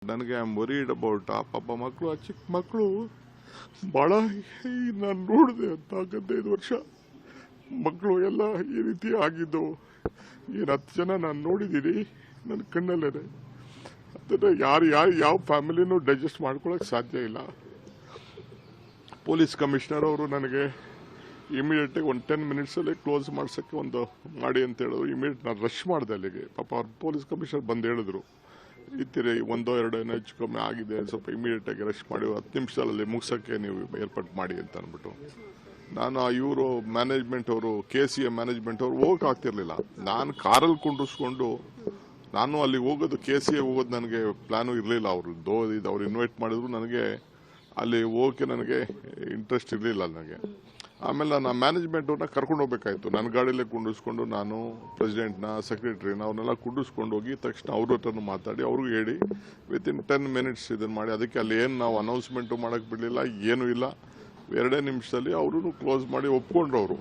ನನಗೆ I am worried about ಆ ಪಾಪ ಮಕ್ಕಳು, ಆ ಚಿಕ್ಕ ಮಕ್ಕಳು ಭಾಳ ನಾನು ನೋಡಿದೆ ಅಂತ 15 ವರ್ಷ ಮಕ್ಕಳು ಎಲ್ಲ ಈ ರೀತಿ ಆಗಿದ್ದು ಏನು 10 ಜನ ನಾನು ನೋಡಿದ್ದೀನಿ ನನ್ನ ಕಣ್ಣಲ್ಲೇ. ಅದನ್ನು ಯಾವ ಫ್ಯಾಮಿಲಿನೂ ಡೈಜೆಸ್ಟ್ ಮಾಡ್ಕೊಳಕ್ಕೆ ಸಾಧ್ಯ ಇಲ್ಲ. ಪೊಲೀಸ್ ಕಮಿಷನರ್ ಅವರು ನನಗೆ ಇಮಿಡಿಯೇಟಾಗಿ ಒಂದು 10 ಮಿನಿಟ್ಸಲ್ಲೇ ಕ್ಲೋಸ್ ಮಾಡ್ಸೋಕ್ಕೆ ಒಂದು ಮಾಡಿ ಅಂತ ಹೇಳಿದ್ರು. ಇಮಿಡಿಯೇಟ್ ನಾನು ರಶ್ ಮಾಡಿದೆ ಅಲ್ಲಿಗೆ. ಪಾಪ ಅವ್ರು ಪೊಲೀಸ್ ಕಮಿಷನರ್ ಬಂದು ಹೇಳಿದ್ರು, ಇತ್ತಿರಿ 1-2 ಏನೋ ಹೆಚ್ಚು ಕಮ್ಮಿ ಆಗಿದೆ, ಸ್ವಲ್ಪ ಇಮಿಡಿಯೇಟಾಗಿ ರಶ್ ಮಾಡಿ 10 ನಿಮಿಷದಲ್ಲಿ ಮುಗಿಸೋಕ್ಕೆ ನೀವು ಏರ್ಪಾಟ್ ಮಾಡಿ ಅಂತ ಅಂದ್ಬಿಟ್ಟು. ನಾನು ಇವರು ಮ್ಯಾನೇಜ್ಮೆಂಟ್ ಅವರು KCA ಮ್ಯಾನೇಜ್ಮೆಂಟ್ ಅವರು ಹೋಗಕ್ಕೆ ಆಗ್ತಿರ್ಲಿಲ್ಲ. ನಾನು ಕಾರಲ್ಲಿ ಕುಂಡಿಸ್ಕೊಂಡು ನಾನು ಅಲ್ಲಿ ಹೋಗೋದು KCA ಹೋಗೋದು ನನಗೆ ಪ್ಲಾನು ಇರಲಿಲ್ಲ. ಅವ್ರು ಇನ್ವೈಟ್ ಮಾಡಿದ್ರು, ನನಗೆ ಅಲ್ಲಿ ಹೋಗೋಕ್ಕೆ ನನಗೆ ಇಂಟ್ರೆಸ್ಟ್ ಇರಲಿಲ್ಲ ನನಗೆ. ಆಮೇಲೆ ನಾನು ಮ್ಯಾನೇಜ್ಮೆಂಟ್ ಅವ್ರನ್ನ ಕರ್ಕೊಂಡು ಹೋಗ್ಬೇಕಾಯ್ತು. ನನ್ನ ಗಾಡಿಯಲ್ಲೇ ಕುಂಡಿಸ್ಕೊಂಡು ನಾನು ಪ್ರೆಸಿಡೆಂಟ್ನ ಸೆಕ್ರೆಟರಿನ ಅವ್ರನ್ನೆಲ್ಲ ಕುಂಡಿಸ್ಕೊಂಡು ಹೋಗಿ ತಕ್ಷಣ ಅವ್ರ ಹತ್ರನೂ ಮಾತಾಡಿ ಅವ್ರಿಗೂ ಹೇಳಿ ವಿತಿನ್ 10 ಮಿನಿಟ್ಸ್ ಇದನ್ನು ಮಾಡಿ. ಅದಕ್ಕೆ ಅಲ್ಲಿ ಏನು ನಾವು ಅನೌನ್ಸ್ಮೆಂಟು ಮಾಡೋಕ್ಕೆ ಬಿಡಲಿಲ್ಲ, ಏನೂ ಇಲ್ಲ. 2 ನಿಮಿಷದಲ್ಲಿ ಅವರು ಕ್ಲೋಸ್ ಮಾಡಿ ಒಪ್ಕೊಂಡ್ರು ಅವರು.